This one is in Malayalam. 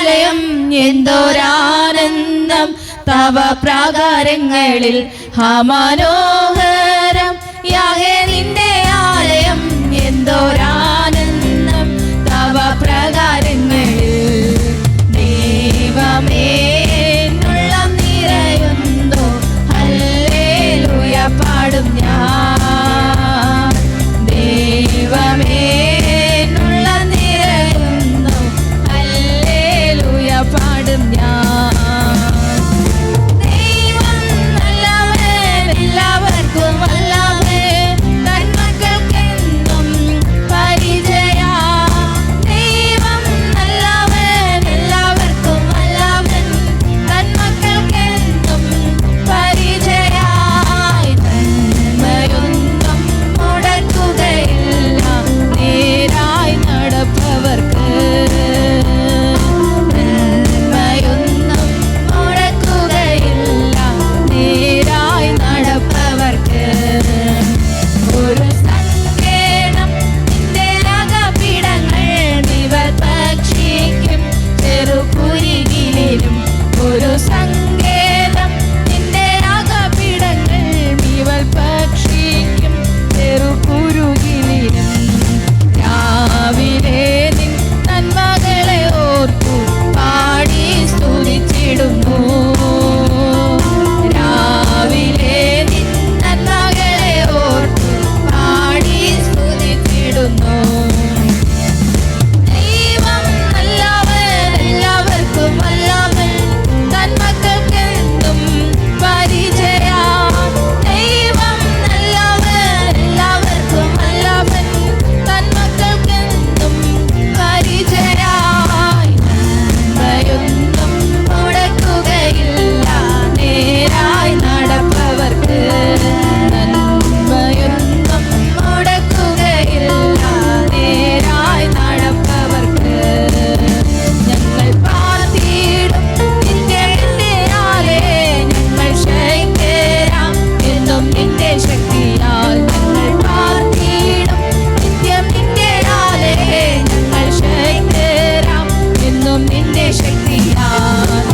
ആലയം എന്തോരാനന്ദം തവ പ്രാകാരങ്ങളിൽ മനോഹരം യാഹേ നിന്റെ ആലയം എന്തോരാനന്ദം തവ പ്രാകാരങ്ങളിൽ ദൈവമേ ഉള്ളം നിറയുന്നു ഹല്ലേലൂയ പാടും ഞാൻ ദൈവമേ ഉള്ളം നിറയുന്നു ഹല്ലേലൂയ പാടും ഞാൻ ദൈവം നല്ലവൻ എല്ലാവർക്കും വല്ലവൻ തന്മക്കൾക്കെന്നും പരിചയാ ദൈവം നല്ലവൻ എല്ലാവർക്കും വല്ലവൻ തന്മക്കൾക്കെന്നും പരിചയായി നന്മയൊന്നും മുടക്കുകയില്ല നേരായി നടപ്പവർക്ക് നന്മയൊന്നും മുടക്കുകയില്ല നേരായി നടപ്പവർക്ക് ഒരു സങ്കേതം നിന്റെ അകപിടങ്ങൾ ഇവർ ഭക്ഷിക്കും ചെറുകുരികിലും ഒരു സങ്കേതം നിന്റെ അകപിടങ്ങൾ ഇവർ ഭക്ഷിക്കും ചെറുകുരുകിലും രാവിലെ നിൻ നന്മകളെ ഓർത്തു പാടി സ്തുതിച്ചിടുന്നു രാവിലെ നിൻ നന്മകളെ ഓർത്തു പാടി സ്തുതിച്ചിടുന്നു ദൈവം നല്ലവൻ എല്ലാവർക്കും വല്ലവൻ തന്മക്കൾക്കെന്നും പരിചയാ ദൈവം നല്ലവൻ എല്ലാവർക്കും വല്ലവൻ തന്മക്കൾക്കെന്നും പരിചയായി നന്മയൊന്നും മുടക്കുകയില്ല നേരായി നടപ്പവർക്ക് നന്മയൊന്നും മുടക്കുകയില്ല നേരായി നടപ്പവർക്ക് ഞങ്ങൾ പാർത്തിയിടും നിന്റെ ആലേ ഞങ്ങൾ ശൈത്യരാം എന്നും നിന്റെ ശക്തിയാൽ ഞങ്ങൾ പാർത്തിയിടും നിത്യം നിന്റെ ആലേ ഞങ്ങൾ ശൈത്യരാം എന്നും നിന്റെ ശക്തിയാൽ